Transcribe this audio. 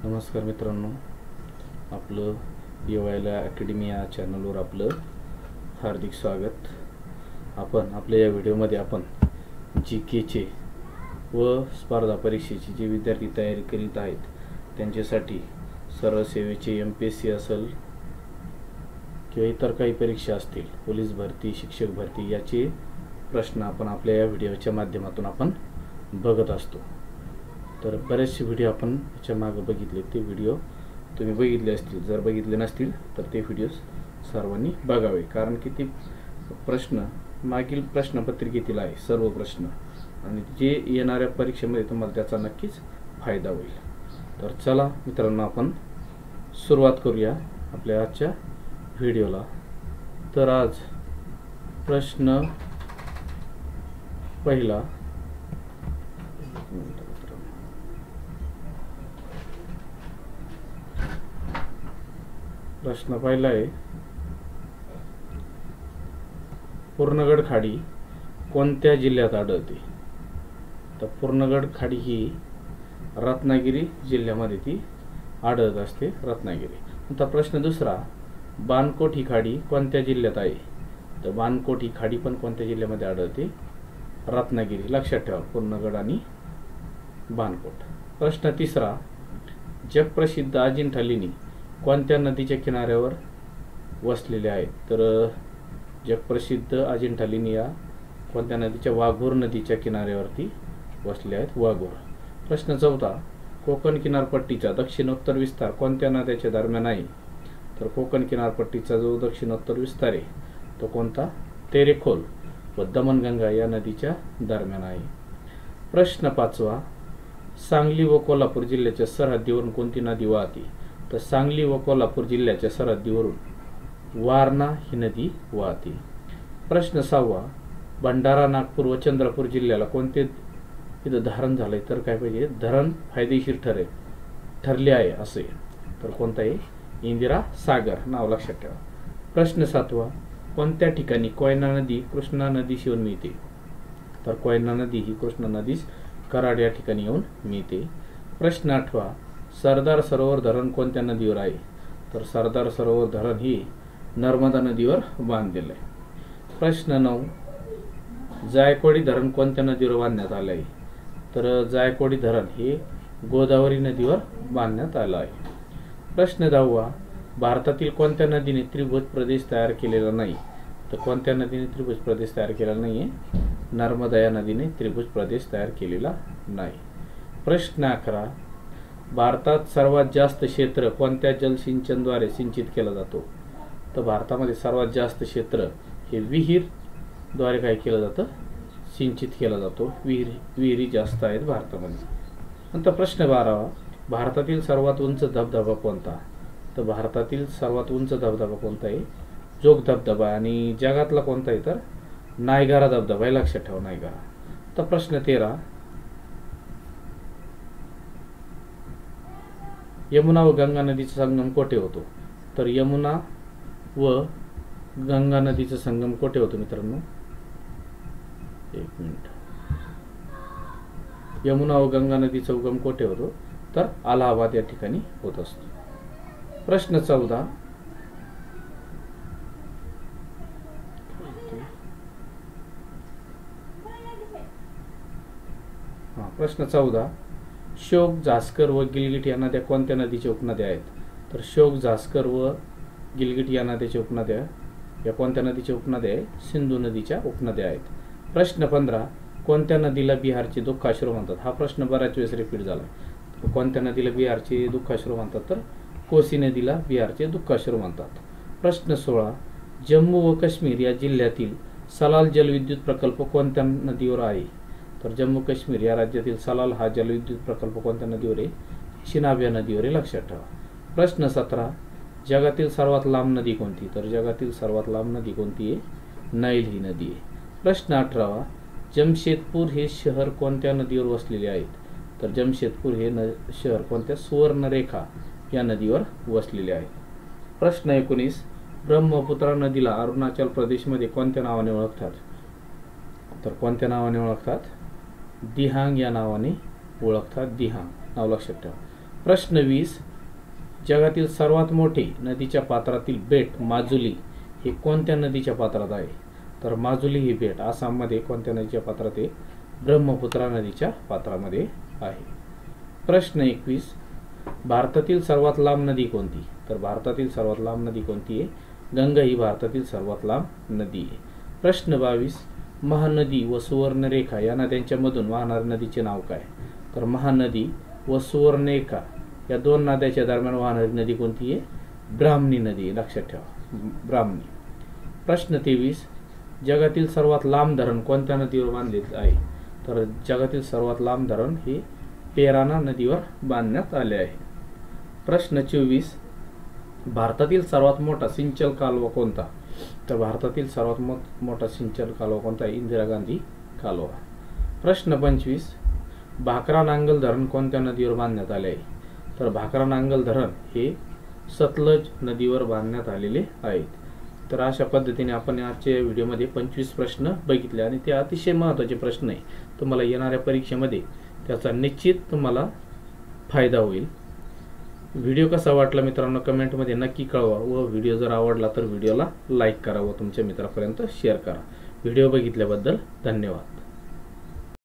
नमस्कार मित्रांनो, आपलं येवायला अकॅडमी या चॅनलवर आपलं हार्दिक स्वागत। आपण आपल्या या व्हिडिओमध्ये आपण जीकेचे व स्पर्धा परीक्षेची जे विद्यार्थी तयारी करीत आहेत त्यांच्यासाठी सरळ सेवेचे MPSC असेल किंवा इतर काही परीक्षा असतील, पोलीस भरती, शिक्षक भरती, याचे प्रश्न आपण आपल्या या व्हिडिओच्या माध्यमातून आपण बघत असतो। तर बरेचसे व्हिडिओ आपण याच्या मागे बघितले, ते व्हिडिओ तुम्ही बघितले असतील, जर बघितले नसतील तर ते व्हिडिओ सर्वांनी बघावे, कारण की ते प्रश्न मागील प्रश्नपत्रिकेतील आहे सर्व प्रश्न, आणि जे येणाऱ्या परीक्षेमध्ये तुम्हाला त्याचा नक्कीच फायदा होईल। तर चला मित्रांनो, आपण सुरुवात करूया आपल्या आजच्या व्हिडिओला। तर आज प्रश्न पहिला, प्रश्न पहिला आहे, पूर्णगड खाडी कोणत्या जिल्ह्यात आढळते? तर पूर्णगड खाडी ही रत्नागिरी जिल्ह्यामध्ये ती आढळत असते, रत्नागिरी। आता प्रश्न दुसरा, बाणकोट ही खाडी कोणत्या जिल्ह्यात आहे? तर बाणकोट ही खाडी पण कोणत्या जिल्ह्यामध्ये आढळते? रत्नागिरी। लक्षात ठेवा, पूर्णगड आणि बाणकोट। प्रश्न तिसरा, जगप्रसिद्ध अजिंठा लेणी कोणत्या नदीच्या किनाऱ्यावर वसलेल्या आहेत? तर जगप्रसिद्ध अजिंठा लेणी या कोणत्या नदीच्या? वाघोर नदीच्या किनाऱ्यावरती वसल्या आहेत, वाघोर। प्रश्न चौथा, कोकण किनारपट्टीचा दक्षिणोत्तर विस्तार कोणत्या नद्याच्या दरम्यान आहे? तर कोकण किनारपट्टीचा जो दक्षिणोत्तर विस्तार आहे तो कोणता? तेरेखोल व दमणगंगा या नदीच्या दरम्यान आहे। प्रश्न पाचवा, सांगली व कोल्हापूर जिल्ह्याच्या सरहद्दीवरून कोणती नदी वाहते? तर सांगली व कोल्हापूर जिल्ह्याच्या सरहद्दीवरून वारणा ही नदी वाहते। प्रश्न सहावा, भंडारा, नागपूर व चंद्रपूर जिल्ह्याला कोणते इथं धरण झालंय? तर काय पाहिजे? धरण फायदेशीर ठरले आहे असे, तर कोणता आहे? इंदिरा सागर, नाव लक्षात ठेवा। प्रश्न सातवा, कोणत्या ठिकाणी कोयना नदी कृष्णा नदीशी येऊन मिळते? तर कोयना नदी ही कृष्णा नदीस कराड या ठिकाणी येऊन मिळते। प्रश्न आठवा, सरदार सरोवर धरण कोणत्या नदीवर आहे? तर सरदार सरोवर धरण ही नर्मदा नदीवर बांधलेलं आहे। प्रश्न 9, जायकवाडी धरण कोणत्या नदीवर बांधण्यात आले आहे? तर जायकवाडी धरण हे गोदावरी नदीवर बांधण्यात आलं आहे। प्रश्न 10, भारतातील कोणत्या नदीने त्रिभुज प्रदेश तयार केलेला नाही? तर कोणत्या नदीने त्रिभुज प्रदेश तयार केलेला नाहीये? नर्मदा या नदीने त्रिभुज प्रदेश तयार केलेला नाही। प्रश्न 11, भारतात सर्वात जास्त क्षेत्र कोणत्या जलसिंचनद्वारे सिंचित केलं जातो? तर भारतामध्ये सर्वात जास्त क्षेत्र हे विहीरद्वारे काय केलं जातं? सिंचित केला जातो। विहिरी जास्त आहेत भारतामध्ये। नंतर प्रश्न 12, भारतातील सर्वात उंच धबधबा कोणता? तर भारतातील सर्वात उंच धबधबा कोणता आहे? जोग धबधबा। आणि जगातला कोणता आहे? तर नायगारा धबधबा आहे, लक्षात ठेवा, नायगारा। तर प्रश्न 13, यमुना व गंगा नदीचा संगम कोठे होतो? तर यमुना व गंगा नदीचा संगम कोठे होतो मित्रांनो? एक मिनिट, यमुना व गंगा नदीचा उगम कोठे होतो? तर अलाहाबाद या ठिकाणी होत असतो। प्रश्न 14, प्रश्न 14, शोक, झास्कर व गिलगिट या नद्या कोणत्या नदीच्या उपनद्या आहेत? तर शोक, झास्कर व गिलगिट या नद्याच्या उपनद्या या कोणत्या नदीच्या उपनद्या आहे? सिंधू नदीच्या उपनद्या आहेत। प्रश्न 15, कोणत्या नदीला बिहारचे दुःखाश्रू म्हणतात? हा प्रश्न बऱ्याच वेळेस रिपीट झाला। कोणत्या नदीला बिहारचे दुःखाश्रू म्हणतात? तर कोसी नदीला बिहारचे दुःखाश्रू म्हणतात। प्रश्न 16, जम्मू व काश्मीर या जिल्ह्यातील सलाल जलविद्युत प्रकल्प कोणत्या नदीवर आहे? तर जम्मू काश्मीर या राज्यातील सलाल हा जलविद्युत प्रकल्प कोणत्या नदीवर आहे? चिनाब या नदीवर आहे, लक्षात ठेवा। प्रश्न 17, जगातील सर्वात लांब नदी कोणती? तर जगातील सर्वात लांब नदी कोणती आहे? नाईल ही नदी आहे। प्रश्न 18, जमशेदपूर हे शहर कोणत्या नदीवर वसलेले आहेत? तर जमशेदपूर हे शहर कोणत्या? सुवर्णरेखा या नदीवर वसलेले आहे। प्रश्न 19, ब्रह्मपुत्रा नदीला अरुणाचल प्रदेशमध्ये कोणत्या नावाने ओळखतात? तर कोणत्या नावाने ओळखतात? दिहांग या नावाने ओळखतात, दिहांग, नाव लक्षात ठेवा। प्रश्न 20, जगातील सर्वात मोठे नदीच्या पात्रातील बेट माजुली हे कोणत्या नदीच्या पात्रात आहे? तर माजुली ही बेट आसाममध्ये कोणत्या नदीच्या पात्रात आहे? ब्रह्मपुत्रा नदीच्या पात्रामध्ये आहे. प्रश्न 21, भारतातील सर्वात लांब नदी कोणती? तर भारतातील सर्वात लांब नदी कोणती आहे? गंगा ही भारतातील सर्वात लांब नदी आहे. प्रश्न 22, महानदी व सुवर्णरेखा या नद्यांच्या मधून वाहणाऱ्या नदीचे नाव काय? तर महानदी व सुवर्णरेखा या दोन नद्याच्या दरम्यान वाहणारी नदी कोणती आहे? ब्राह्मणी नदी, लक्षात ठेवा, ब्राह्मणी. प्रश्न 23, जगातील सर्वात लांब धरण कोणत्या नदीवर बांधले आहे? तर जगातील सर्वात लांब धरण हे पेराना नदीवर बांधण्यात आले आहे. प्रश्न 24, भारतातील सर्वात मोठा सिंचन कालवा कोणता? तर भारतातील सर्वात मोठा सिंचन कालवा कोणता आहे? इंदिरा गांधी कालवा. प्रश्न 25, भाकरा नांगल धरण कोणत्या नदीवर बांधण्यात आले आहे? तर भाकरा नांगल धरण हे सतलज नदीवर बांधण्यात आलेले आहेत. तर अशा पद्धतीने आपण आजच्या व्हिडिओमध्ये 25 प्रश्न बघितले आणि ते अतिशय महत्त्वाचे प्रश्न आहे. तुम्हाला येणाऱ्या परीक्षेमध्ये त्याचा निश्चित तुम्हाला फायदा होईल. व्हिडिओ कसा वाटला मित्रांनो कमेंटमध्ये नक्की कळवा व व्हिडिओ जर आवडला तर व्हिडिओला लाईक करा व तुमच्या मित्रापर्यंत शेअर करा. व्हिडिओ बघितल्याबद्दल धन्यवाद.